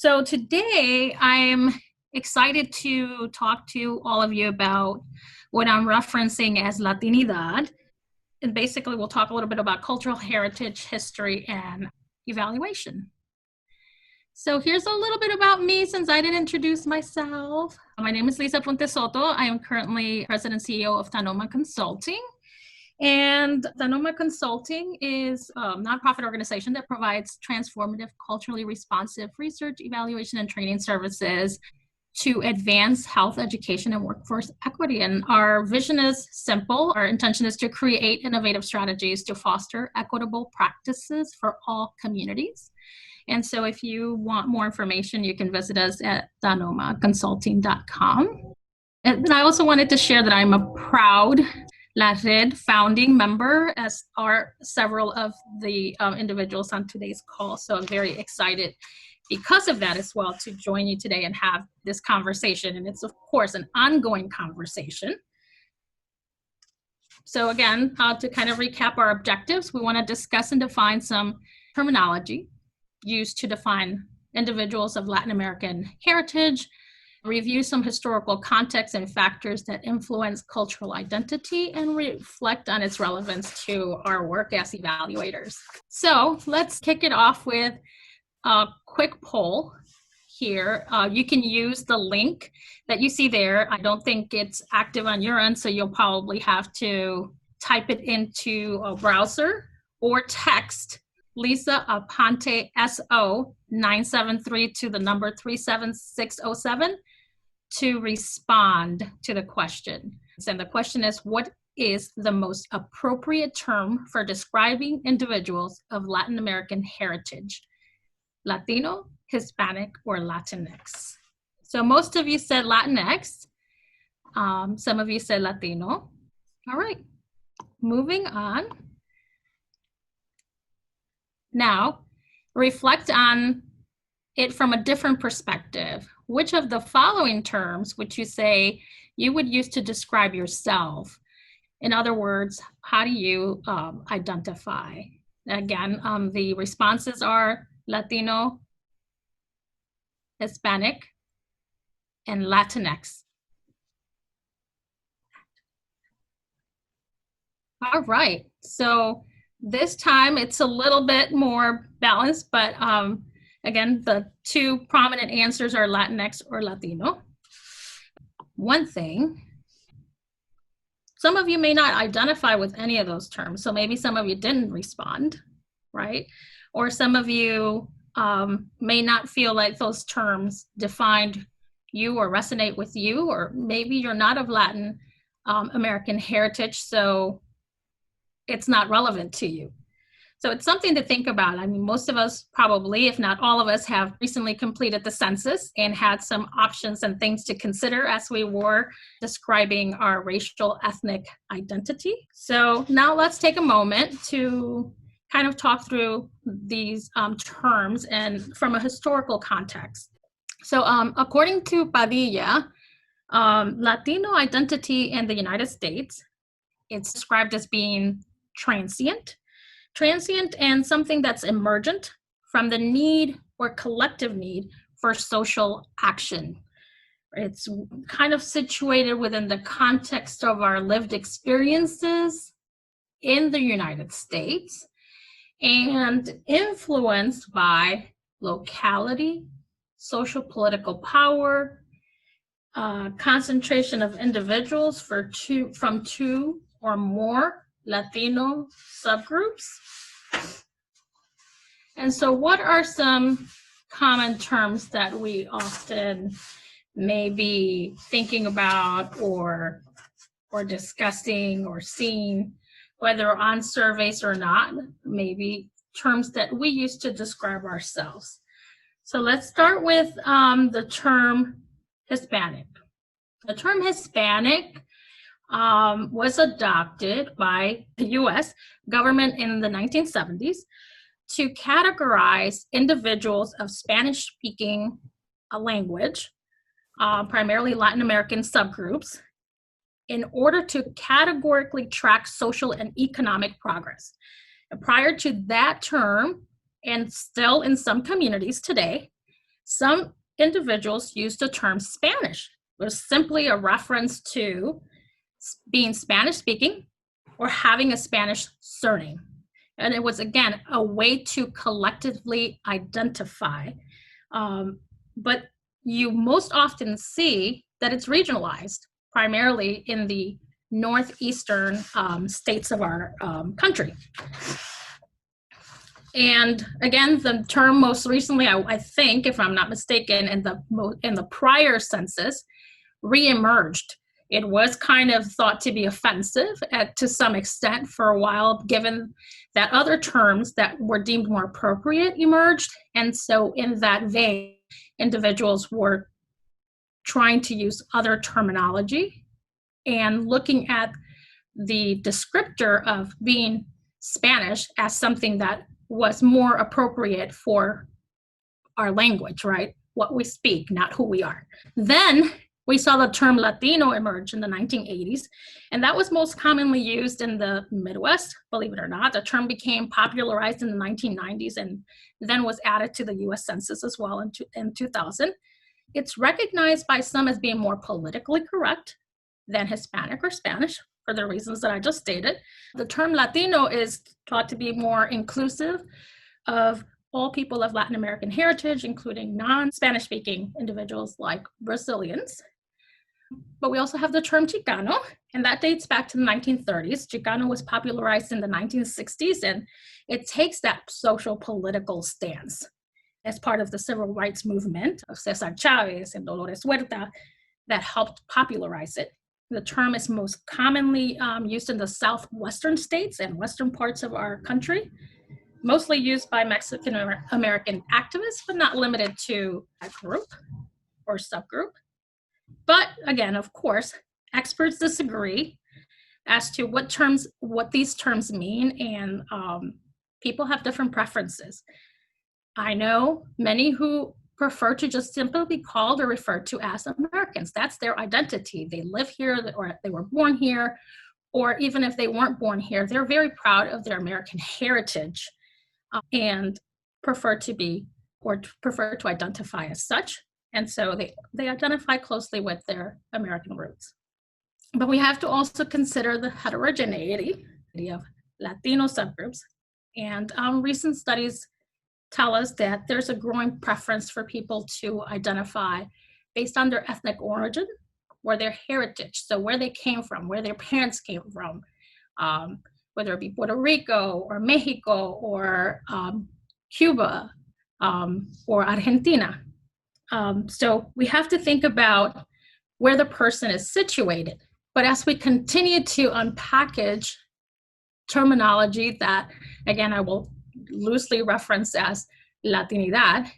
So today I'm excited to talk to all of you about what I'm referencing as Latinidad. And basically we'll talk a little bit about cultural heritage, history, and evaluation. So here's a little bit about me since I didn't introduce myself. My name is Lisa Aponte-Soto. I am currently President and CEO of Tanoma Consulting. And Tanoma Consulting is a nonprofit organization that provides transformative, culturally responsive research, evaluation, and training services to advance health, education, and workforce equity. And our vision is simple. Our intention is to create innovative strategies to foster equitable practices for all communities. And so if you want more information, you can visit us at tanomaconsulting.com. And I also wanted to share that I'm a proud LaRED founding member, as are several of the individuals on today's call. So I'm very excited because of that as well to join you today and have this conversation. And it's, of course, an ongoing conversation. So again, to kind of recap our objectives, we want to discuss and define some terminology used to define individuals of Latin American heritage, review some historical context and factors that influence cultural identity, and reflect on its relevance to our work as evaluators. So let's kick it off with a quick poll here. You can use the link that you see there. I don't think it's active on your end, so you'll probably have to type it into a browser or text Lisa Aponte-Soto 973 to the number 37607 to respond to the question. And the question is, what is the most appropriate term for describing individuals of Latin American heritage? Latino, Hispanic, or Latinx? So most of you said Latinx. Some of you said Latino. All right, moving on. Now, reflect on it from a different perspective. Which of the following terms would you say you would use to describe yourself? In other words, how do you identify? Again, the responses are Latino, Hispanic, and Latinx. All right, so this time it's a little bit more balanced, but again, the two prominent answers are Latinx or Latino. One thing, some of you may not identify with any of those terms, so maybe some of you didn't respond, right? Or some of you may not feel like those terms defined you or resonate with you, or maybe you're not of Latin American heritage, so it's not relevant to you. So it's something to think about. I mean, most of us probably, if not all of us, have recently completed the census and had some options and things to consider as we were describing our racial ethnic identity. So now let's take a moment to kind of talk through these terms and from a historical context. So according to Padilla, Latino identity in the United States, it's described as being transient and something that's emergent from the need or collective need for social action. It's kind of situated within the context of our lived experiences in the United States and influenced by locality, social political power, concentration of individuals from two or more Latino subgroups. And so what are some common terms that we often may be thinking about or discussing or seeing, whether on surveys or not, maybe terms that we use to describe ourselves? So let's start with the term Hispanic. The term Hispanic was adopted by the US government in the 1970s to categorize individuals of Spanish-speaking language, primarily Latin American subgroups, in order to categorically track social and economic progress. And prior to that term, and still in some communities today, Some individuals use the term Spanish. It was simply a reference to being Spanish speaking or having a Spanish surname. And it was, again, a way to collectively identify. But you most often see that it's regionalized, primarily in the northeastern states of our country. And again, the term most recently, I think, if I'm not mistaken, in the prior census, reemerged. It was kind of thought to be offensive to some extent for a while, given that other terms that were deemed more appropriate emerged. And so in that vein, individuals were trying to use other terminology and looking at the descriptor of being Spanish as something that was more appropriate for our language, right? What we speak, not who we are. Then we saw the term Latino emerge in the 1980s, and that was most commonly used in the Midwest, believe it or not. The term became popularized in the 1990s and then was added to the US Census as well in 2000. It's recognized by some as being more politically correct than Hispanic or Spanish for the reasons that I just stated. The term Latino is thought to be more inclusive of all people of Latin American heritage, including non-Spanish speaking individuals like Brazilians. But we also have the term Chicano, and that dates back to the 1930s. Chicano was popularized in the 1960s, and it takes that social political stance as part of the civil rights movement of Cesar Chavez and Dolores Huerta that helped popularize it. The term is most commonly used in the southwestern states and western parts of our country, mostly used by Mexican American activists, but not limited to a group or subgroup. But again, of course, experts disagree as to what these terms mean, and people have different preferences. I know many who prefer to just simply be called or referred to as Americans. That's their identity. They live here, or they were born here, or even if they weren't born here, they're very proud of their American heritage and prefer to identify as such. And so they identify closely with their American roots. But we have to also consider the heterogeneity of Latino subgroups. And recent studies tell us that there's a growing preference for people to identify based on their ethnic origin or their heritage. So where they came from, where their parents came from, whether it be Puerto Rico or Mexico or Cuba or Argentina. So we have to think about where the person is situated. But as we continue to unpackage terminology that, again, I will loosely reference as Latinidad,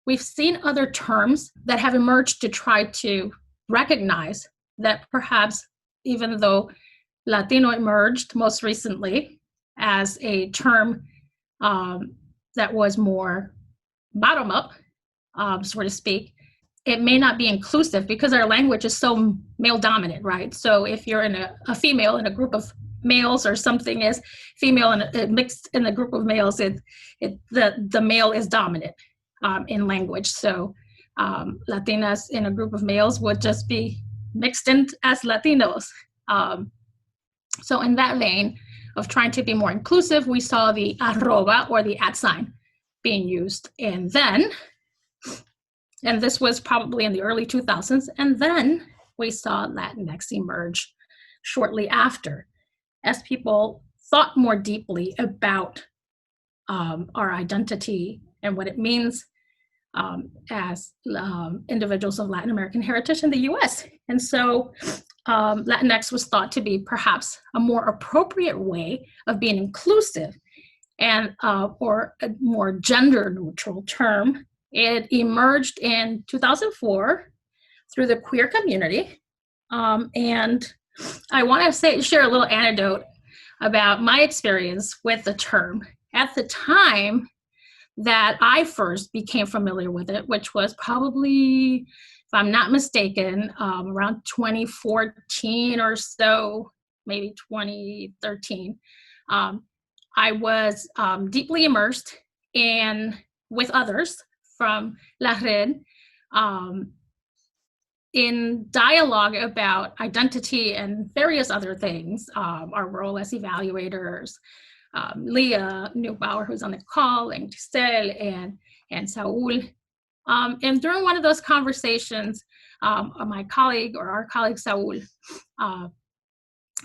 we've seen other terms that have emerged to try to recognize that perhaps even though Latino emerged most recently as a term that was more bottom-up, so to speak, it may not be inclusive because our language is so male-dominant, right? So if you're a female in a group of males, or something is female and mixed in a group of males, the male is dominant in language. So Latinas in a group of males would just be mixed in as Latinos. So in that vein of trying to be more inclusive, we saw the arroba, or the @ being used. And this was probably in the early 2000s. And then we saw Latinx emerge shortly after, as people thought more deeply about our identity and what it means as individuals of Latin American heritage in the US. And so Latinx was thought to be perhaps a more appropriate way of being inclusive and or a more gender neutral term. It emerged in 2004 through the queer community. And I want to share a little anecdote about my experience with the term. At the time that I first became familiar with it, which was probably, if I'm not mistaken, around 2014 or so, maybe 2013, I was deeply immersed with others from LaRED in dialogue about identity and various other things, our role as evaluators, Leah Neubauer, who's on the call, and Giselle and Saul. And during one of those conversations, my colleague or our colleague Saul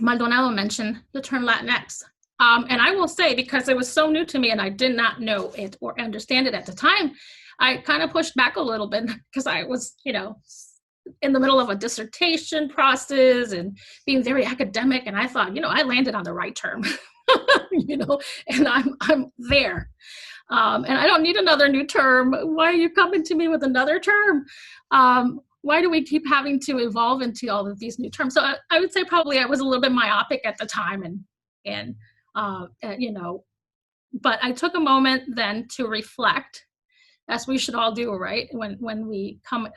Maldonado mentioned the term Latinx. And I will say, because it was so new to me and I did not know it or understand it at the time, I kind of pushed back a little bit because I was, in the middle of a dissertation process and being very academic. And I thought, I landed on the right term, and I'm there. And I don't need another new term. Why are you coming to me with another term? Why do we keep having to evolve into all of these new terms? So I would say probably I was a little bit myopic at the time, but I took a moment then to reflect, as we should all do, right? When we come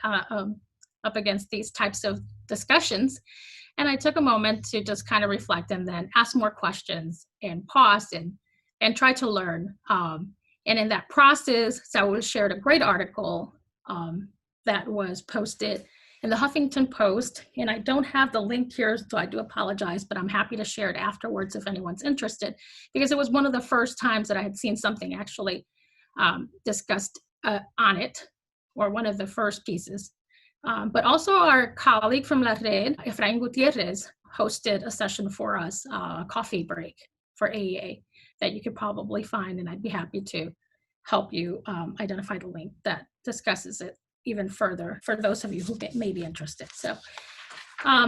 up against these types of discussions. And I took a moment to just kind of reflect and then ask more questions and pause and try to learn. And in that process, Saul shared a great article that was posted in the Huffington Post. And I don't have the link here, so I do apologize, but I'm happy to share it afterwards if anyone's interested, because it was one of the first times that I had seen something actually discussed on it, or one of the first pieces. But also our colleague from LaRED, Efrain Gutierrez, hosted a session for us, a coffee break for AEA that you could probably find, and I'd be happy to help you identify the link that discusses it even further for those of you who may be interested. So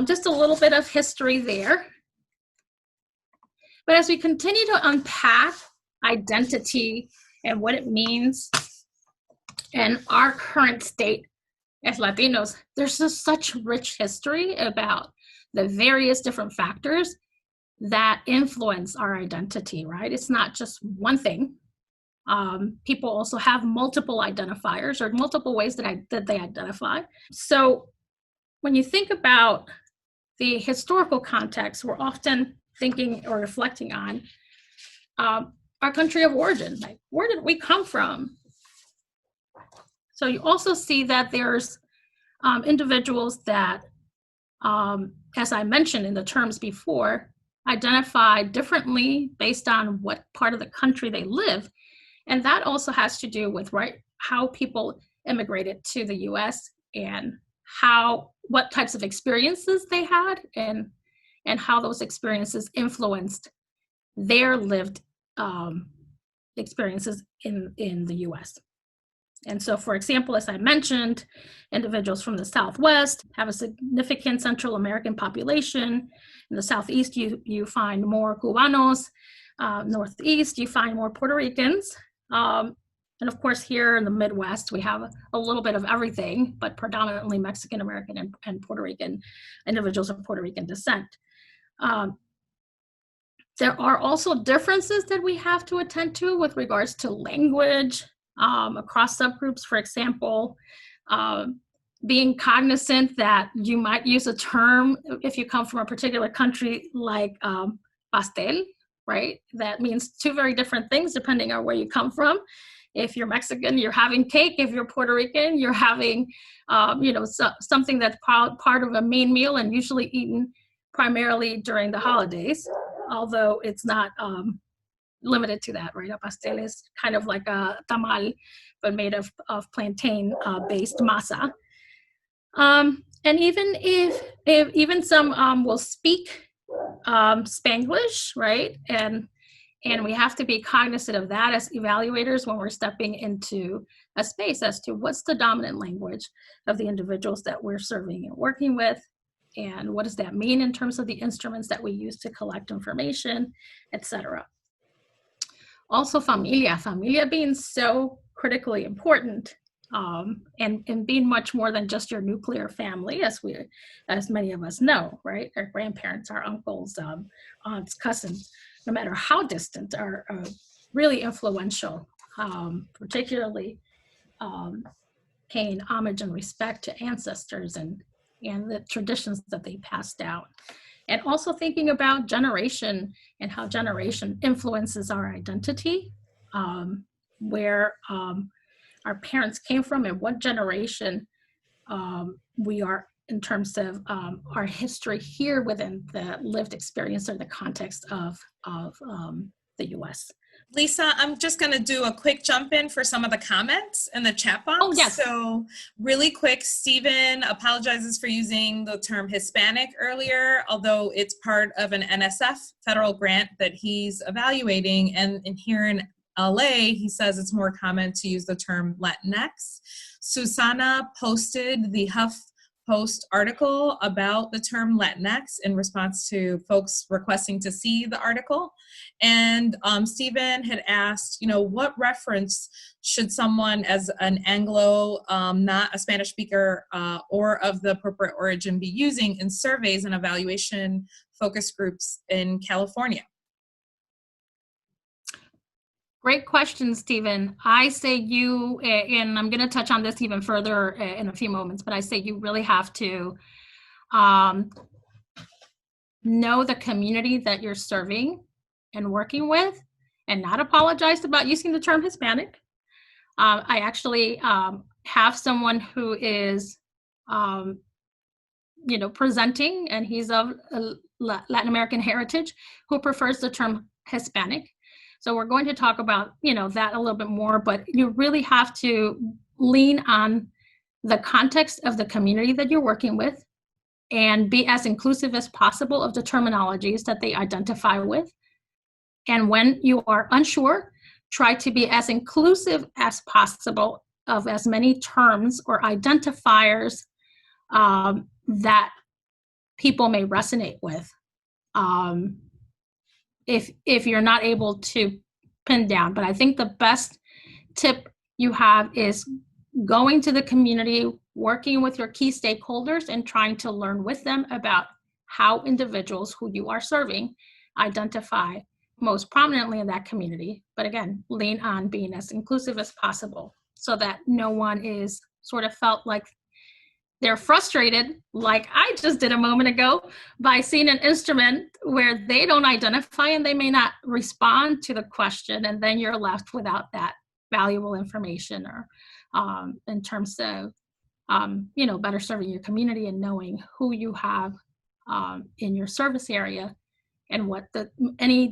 just a little bit of history there. But as we continue to unpack identity and what it means and our current state as Latinos, there's just such rich history about the various different factors that influence our identity, right? It's not just one thing. People also have multiple identifiers or multiple ways that they identify. So when you think about the historical context, we're often thinking or reflecting on our country of origin. Like, where did we come from? So you also see that there's individuals that, as I mentioned in the terms before, identify differently based on what part of the country they live. And that also has to do with, right, how people immigrated to the US and what types of experiences they had and how those experiences influenced their lived experiences in the US. And so, for example, as I mentioned, individuals from the Southwest have a significant Central American population. In the Southeast, you find more Cubanos. Northeast, you find more Puerto Ricans. And of course, here in the Midwest, we have a little bit of everything, but predominantly Mexican American and Puerto Rican individuals of Puerto Rican descent. There are also differences that we have to attend to with regards to language across subgroups. For example, being cognizant that you might use a term if you come from a particular country like pastel, right? That means two very different things depending on where you come from. If you're Mexican, you're having cake. If you're Puerto Rican, you're having, something that's part of a main meal and usually eaten primarily during the holidays, although it's not limited to that, right? A pastel is kind of like a tamal, but made of plantain-based masa. And even if some will speak Spanglish, right? And we have to be cognizant of that as evaluators when we're stepping into a space as to what's the dominant language of the individuals that we're serving and working with, and what does that mean in terms of the instruments that we use to collect information, etc. Also, familia being so critically important, and being much more than just your nuclear family, as many of us know, right? Our grandparents, our uncles, aunts, cousins, no matter how distant, are really influential, particularly paying homage and respect to ancestors and the traditions that they passed down. And also thinking about generation and how generation influences our identity, where our parents came from and what generation we are in terms of our history here within the lived experience or the context of the U.S. Lisa, I'm just going to do a quick jump in for some of the comments in the chat box. Oh, yes. So really quick, Stephen apologizes for using the term Hispanic earlier, although it's part of an NSF federal grant that he's evaluating. And here in LA, he says it's more common to use the term Latinx. Susana posted the HuffPost article about the term Latinx in response to folks requesting to see the article. And Stephen had asked, what reference should someone as an Anglo, not a Spanish speaker, or of the appropriate origin be using in surveys and evaluation focus groups in California? Great question, Stephen. I say you, and I'm going to touch on this even further in a few moments, but I say you really have to know the community that you're serving and working with, and not apologize about using the term Hispanic. I actually have someone who is, presenting, and he's of Latin American heritage, who prefers the term Hispanic. So we're going to talk about, that a little bit more, but you really have to lean on the context of the community that you're working with and be as inclusive as possible of the terminologies that they identify with. And when you are unsure, try to be as inclusive as possible of as many terms or identifiers that people may resonate with. If you're not able to pin down. But I think the best tip you have is going to the community, working with your key stakeholders and trying to learn with them about how individuals who you are serving identify most prominently in that community. But again, lean on being as inclusive as possible so that no one is sort of felt like they're frustrated, like I just did a moment ago, by seeing an instrument where they don't identify and they may not respond to the question, and then you're left without that valuable information or in terms of, better serving your community and knowing who you have in your service area and what any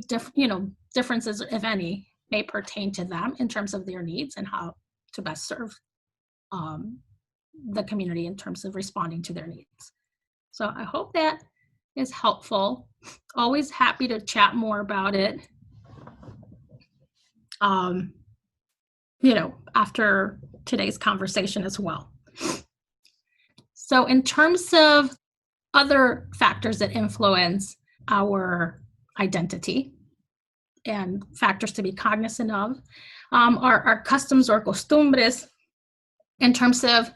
differences, if any, may pertain to them in terms of their needs and how to best serve the community in terms of responding to their needs. So I hope that is helpful. Always happy to chat more about it, after today's conversation as well. So in terms of other factors that influence our identity and factors to be cognizant of are our customs or costumbres in terms of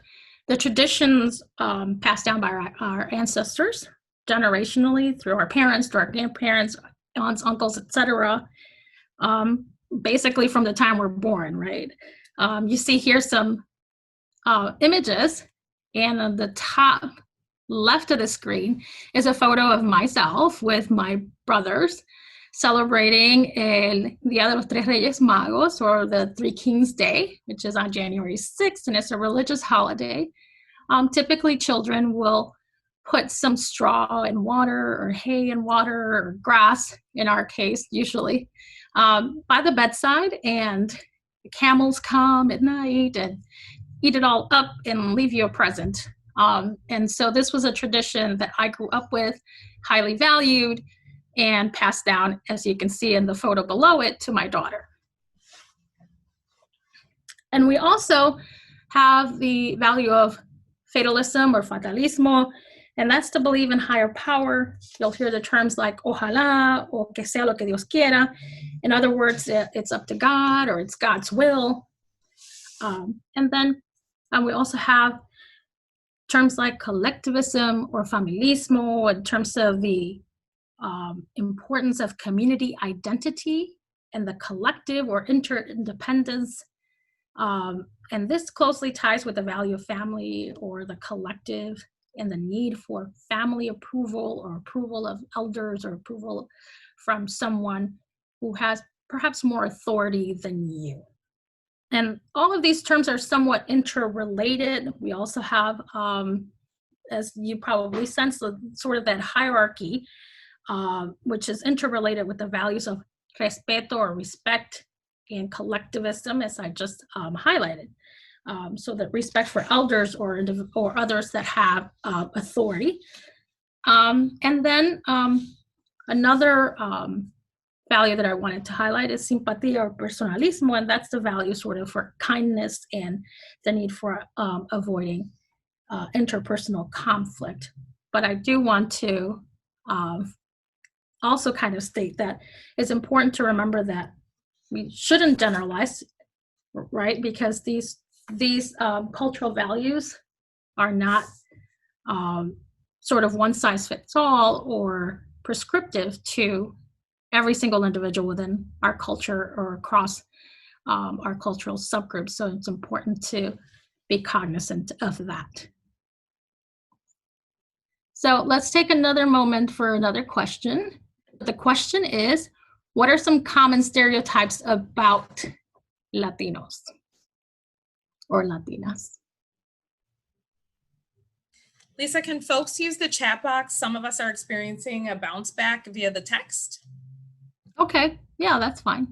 the traditions passed down by our ancestors generationally through our parents, through our grandparents, aunts, uncles, etc. Basically from the time we're born, right? You see here some images, and on the top left of the screen is a photo of myself with my brothers celebrating el Día de los Tres Reyes Magos, or the Three Kings Day, which is on January 6th, and it's a religious holiday. Typically, children will put some straw in water or hay in water or grass, in our case, usually, by the bedside, and the camels come at night and eat it all up and leave you a present. And so this was a tradition that I grew up with, highly valued, and passed down, as you can see in the photo below it, to my daughter. And we also have the value of fatalism or fatalismo, and that's to believe in higher power. You'll hear the terms like ojalá or que sea lo que Dios quiera. In other words, it's up to God or it's God's will. And then we also have terms like collectivism or familismo in terms of the importance of community identity and the collective or interdependence. And this closely ties with the value of family or the collective and the need for family approval or approval of elders or approval from someone who has perhaps more authority than you. And all of these terms are somewhat interrelated. We also have, as you probably sense, sort of that hierarchy, which is interrelated with the values of respeto or respect and collectivism, as I just highlighted. So that respect for elders or others that have authority. And then another value that I wanted to highlight is simpatía or personalismo, and that's the value sort of for kindness and the need for avoiding interpersonal conflict. But I do want to also kind of state that it's important to remember that we shouldn't generalize, right? Because these cultural values are not sort of one size fits all or prescriptive to every single individual within our culture or across our cultural subgroups. So it's important to be cognizant of that. So let's take another moment for another question. The question is, what are some common stereotypes about Latinos or Latinas? Lisa, can folks use the chat box? Some of us are experiencing a bounce back via the text. Okay, yeah, that's fine.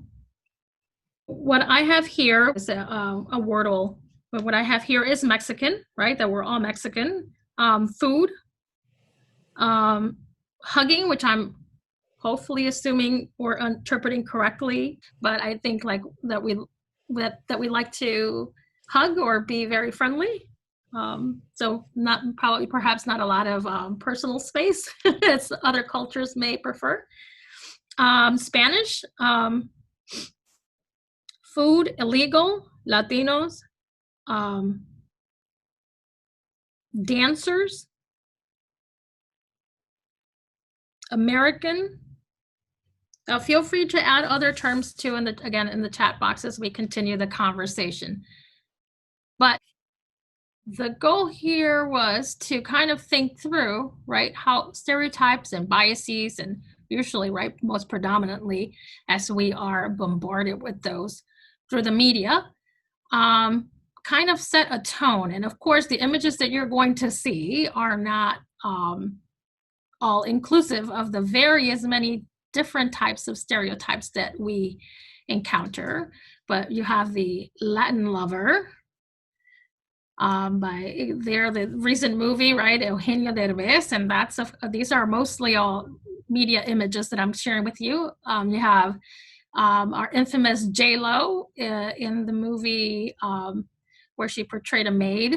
What I have here is a Wordle. But what I have here is Mexican, right? That we're all Mexican. Food, hugging, which I'm hopefully assuming or interpreting correctly, but I think like that we like to hug or be very friendly. So perhaps not a lot of personal space as other cultures may prefer. Spanish, food, illegal, Latinos, dancers, American. Feel free to add other terms too in the chat box as we continue the conversation. But the goal here was to kind of think through, right, how stereotypes and biases, and usually, right, most predominantly as we are bombarded with those through the media, kind of set a tone. And of course, the images that you're going to see are not all inclusive of the many different types of stereotypes that we encounter. But you have the Latin lover, by the recent movie, right, Eugenio Derbez, and these are mostly all media images that I'm sharing with you. You have our infamous J-Lo in the movie where she portrayed a maid,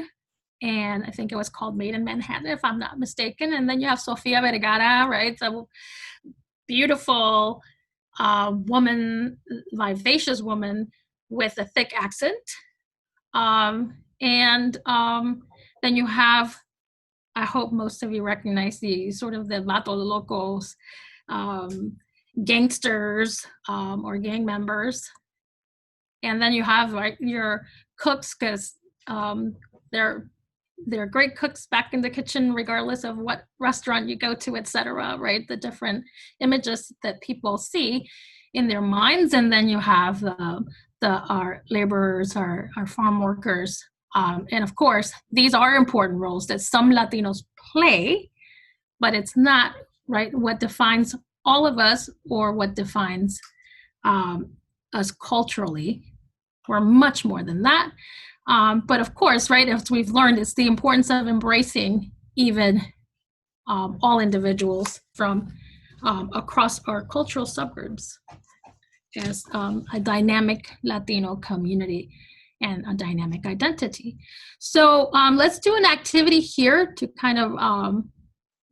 and I think it was called Maid in Manhattan, if I'm not mistaken. And then you have Sofia Vergara, right, so beautiful woman, vivacious woman with a thick accent. And then you have, I hope most of you recognize the sort of the Vato Locos, gangsters or gang members. And then you have your cooks, because they're great cooks back in the kitchen, regardless of what restaurant you go to, etc. Right, the different images that people see in their minds. And then you have our laborers, our farm workers. And of course, these are important roles that some Latinos play, but it's not, right, what defines all of us or what defines us culturally. We're much more than that. But of course, right, as we've learned, it's the importance of embracing even all individuals from across our cultural subgroups as a dynamic Latino community and a dynamic identity. So let's do an activity here to kind of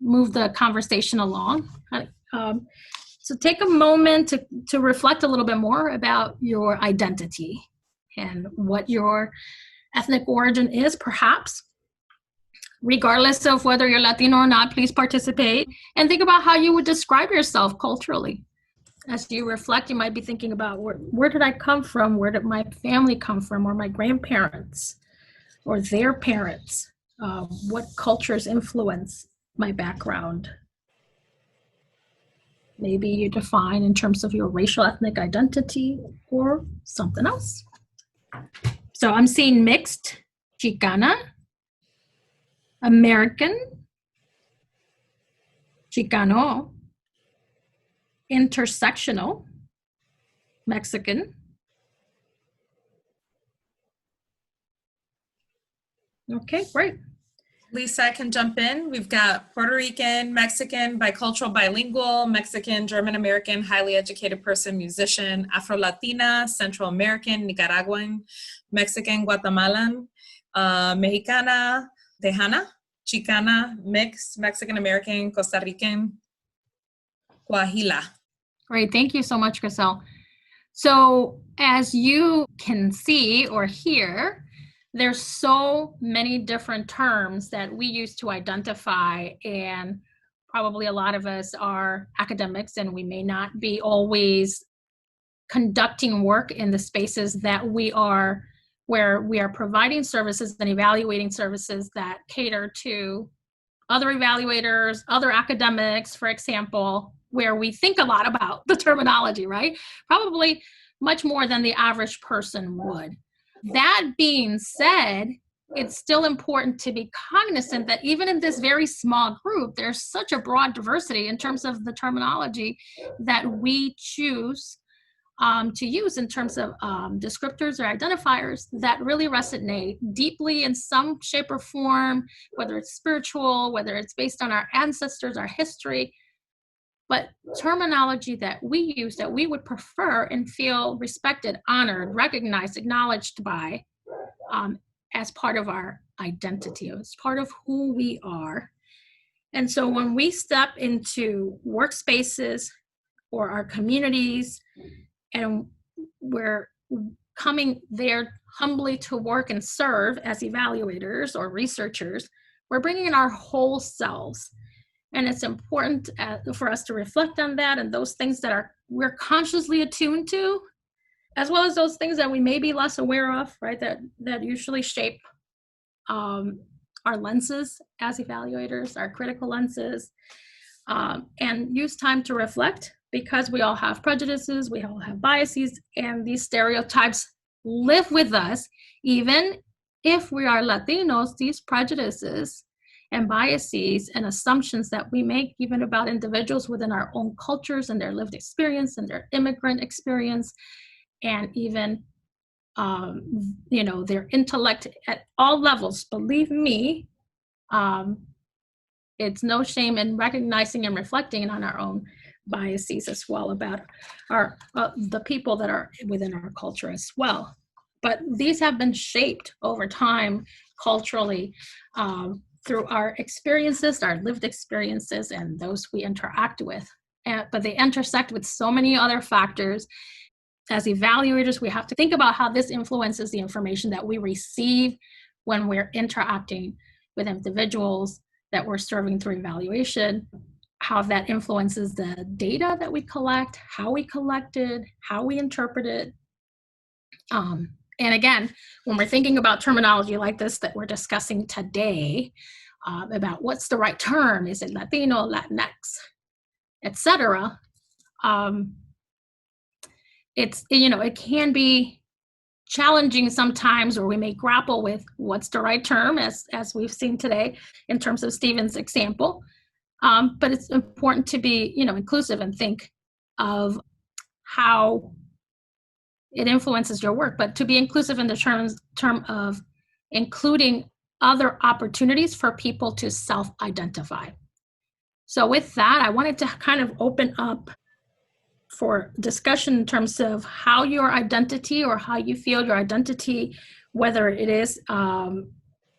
move the conversation along. So take a moment to reflect a little bit more about your identity and what your ethnic origin is, perhaps. Regardless of whether you're Latino or not, please participate and think about how you would describe yourself culturally. As you reflect, you might be thinking about where did I come from? Where did my family come from? Or my grandparents or their parents? What cultures influence my background? Maybe you define in terms of your racial ethnic identity or something else. So I'm seeing mixed, Chicana, American, Chicano, intersectional, Mexican. Okay, great. Lisa, I can jump in. We've got Puerto Rican, Mexican, bicultural, bilingual, Mexican, German American, highly educated person, musician, Afro-Latina, Central American, Nicaraguan, Mexican, Guatemalan, Mexicana, Tejana, Chicana, mixed, Mexican American, Costa Rican, Guajila. Great, thank you so much, Grisel. So as you can see or hear, there's so many different terms that we use to identify, and probably a lot of us are academics and we may not be always conducting work in the spaces that we are, where we are providing services and evaluating services that cater to other evaluators, other academics, for example, where we think a lot about the terminology, right? Probably much more than the average person would. That being said, it's still important to be cognizant that even in this very small group, there's such a broad diversity in terms of the terminology that we choose to use in terms of descriptors or identifiers that really resonate deeply in some shape or form, whether it's spiritual, whether it's based on our ancestors, our history, but terminology that we use that we would prefer and feel respected, honored, recognized, acknowledged by as part of our identity, as part of who we are. And so when we step into workspaces or our communities, and we're coming there humbly to work and serve as evaluators or researchers, we're bringing in our whole selves. And it's important for us to reflect on that and those things that we're consciously attuned to, as well as those things that we may be less aware of, right? That usually shape our lenses as evaluators, our critical lenses, and use time to reflect, because we all have prejudices, we all have biases, and these stereotypes live with us. Even if we are Latinos, these prejudices and biases and assumptions that we make even about individuals within our own cultures and their lived experience and their immigrant experience, and even their intellect at all levels, believe me, it's no shame in recognizing and reflecting on our own biases as well about the people that are within our culture as well. But these have been shaped over time culturally through our experiences, our lived experiences, and those we interact with. But they intersect with so many other factors. As evaluators, we have to think about how this influences the information that we receive when we're interacting with individuals that we're serving through evaluation, how that influences the data that we collect, how we collect it, how we interpret it. And again, when we're thinking about terminology like this that we're discussing today, about what's the right term, is it Latino, Latinx, etc., it can be challenging sometimes, or we may grapple with what's the right term, as we've seen today in terms of Stephen's example. But it's important to be, inclusive and think of how it influences your work, but to be inclusive in the term of including other opportunities for people to self-identify. So with that, I wanted to kind of open up for discussion in terms of how your identity, or how you feel your identity, whether it is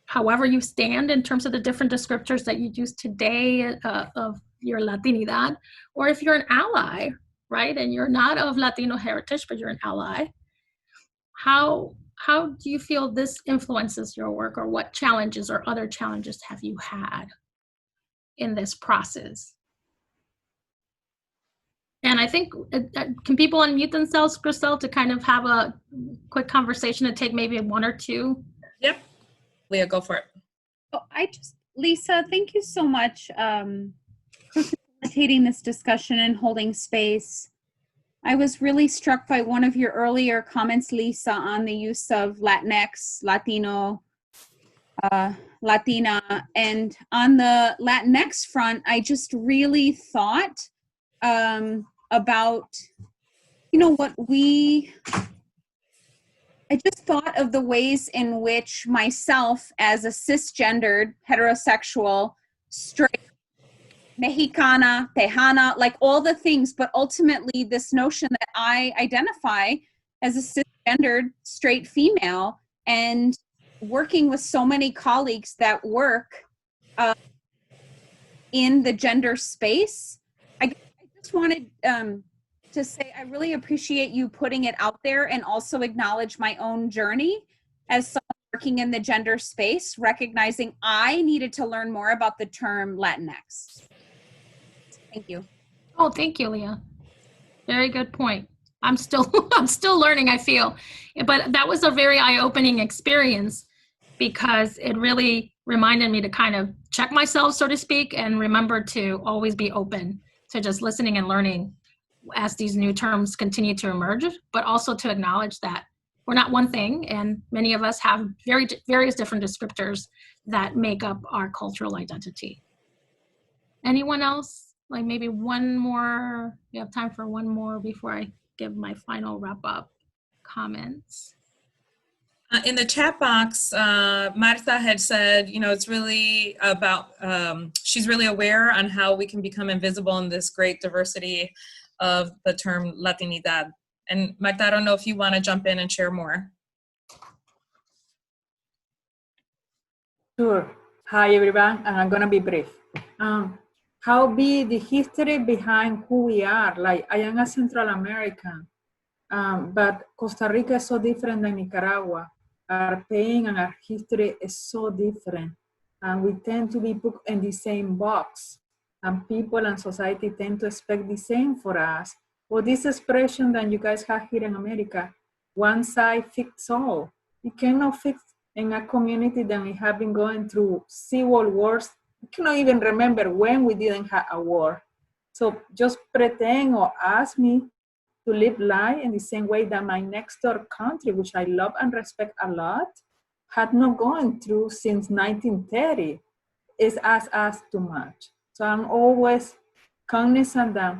however you stand in terms of the different descriptors that you use today of your Latinidad, or if you're an ally, right, and you're not of Latino heritage, but you're an ally, how do you feel this influences your work, or what challenges or other challenges have you had in this process? And I think, can people unmute themselves, Grisel, to kind of have a quick conversation and take maybe one or two? Yep. Leah, go for it. Oh, Lisa, thank you so much for facilitating this discussion and holding space. I was really struck by one of your earlier comments, Lisa, on the use of Latinx, Latino, Latina. And on the Latinx front, I just really thought about, I just thought of the ways in which myself as a cisgendered, heterosexual, straight, Mexicana, Tejana, like all the things, but ultimately this notion that I identify as a cisgendered straight female, and working with so many colleagues that work in the gender space, I just wanted to say I really appreciate you putting it out there, and also acknowledge my own journey as someone working in the gender space, recognizing I needed to learn more about the term Latinx. Thank you. Oh, thank you, Leah. Very good point. I'm still learning, I feel. But that was a very eye-opening experience, because it really reminded me to kind of check myself, so to speak, and remember to always be open to just listening and learning as these new terms continue to emerge, but also to acknowledge that we're not one thing, and many of us have various different descriptors that make up our cultural identity. Anyone else? Like maybe one more, we have time for one more before I give my final wrap up comments. In the chat box, Marta had said, it's really about, she's really aware on how we can become invisible in this great diversity of the term Latinidad. And Marta, I don't know if you want to jump in and share more. Sure. Hi, everyone, and I'm going to be brief. How be the history behind who we are? Like, I am a Central American, but Costa Rica is so different than Nicaragua. Our pain and our history is so different, and we tend to be put in the same box, and people and society tend to expect the same for us. Or this expression that you guys have here in America, one size fits all. You cannot fix in a community that we have been going through civil wars. I cannot even remember when we didn't have a war. So just pretend or ask me to live life in the same way that my next door country, which I love and respect a lot, had not gone through since 1930, is ask us too much. So I'm always cognizant that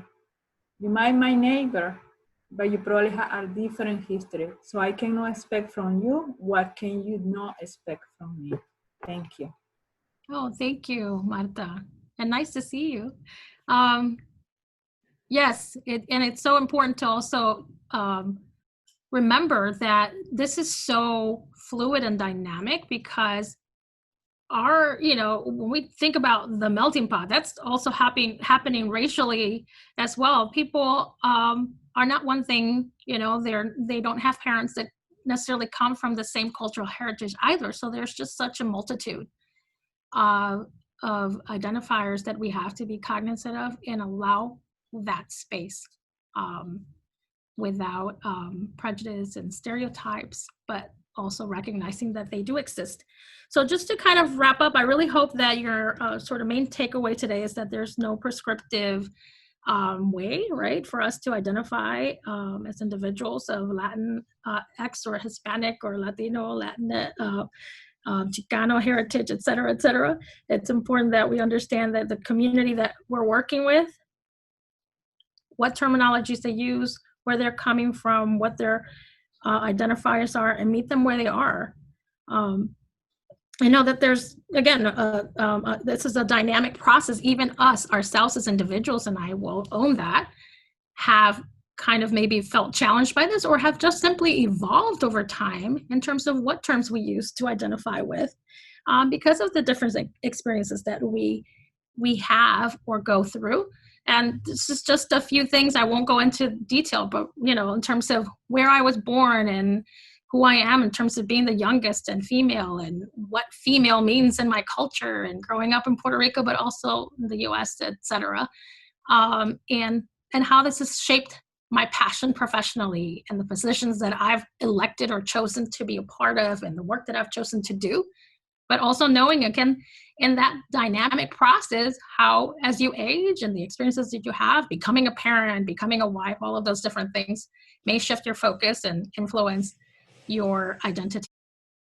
you might be my neighbor, but you probably have a different history. So I cannot expect from you what can you not expect from me. Thank you. Oh, thank you, Marta. And nice to see you. Yes, and it's so important to also remember that this is so fluid and dynamic, because when we think about the melting pot, that's also happening racially as well. People are not one thing, they don't have parents that necessarily come from the same cultural heritage either. So there's just such a multitude of identifiers that we have to be cognizant of and allow that space without prejudice and stereotypes, but also recognizing that they do exist. So just to kind of wrap up, I really hope that your sort of main takeaway today is that there's no prescriptive way, right, for us to identify as individuals of Latinx or Hispanic or Latino, Latin, Chicano heritage, et cetera, et cetera. It's important that we understand that the community that we're working with, what terminologies they use, where they're coming from, what their identifiers are, and meet them where they are. I know that there's, again, this is a dynamic process. Even us, ourselves as individuals, and I will own that, have kind of maybe felt challenged by this, or have just simply evolved over time in terms of what terms we use to identify with, because of the different experiences that we have or go through. And this is just a few things. I won't go into detail, but in terms of where I was born and who I am in terms of being the youngest and female, and what female means in my culture, and growing up in Puerto Rico, but also in the US, et cetera. And how this has shaped my passion professionally, and the positions that I've elected or chosen to be a part of, and the work that I've chosen to do. But also knowing, again, in that dynamic process, how as you age and the experiences that you have, becoming a parent, becoming a wife, all of those different things may shift your focus and influence your identity.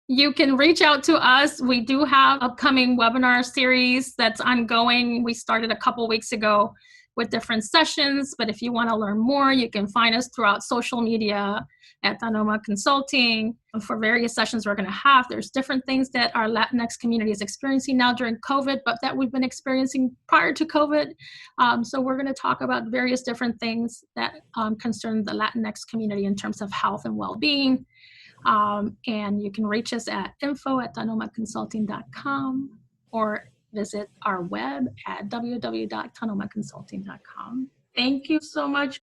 You can reach out to us. We do have upcoming webinar series that's ongoing. We started a couple weeks ago with different sessions, but if you want to learn more, you can find us throughout social media at Tanoma Consulting. For various sessions we're going to have, there's different things that our Latinx community is experiencing now during COVID, but that we've been experiencing prior to COVID. So we're going to talk about various different things that concern the Latinx community in terms of health and well-being. And you can reach us at info@tanomaconsulting.com or visit our web at www.tanomaconsulting.com. Thank you so much.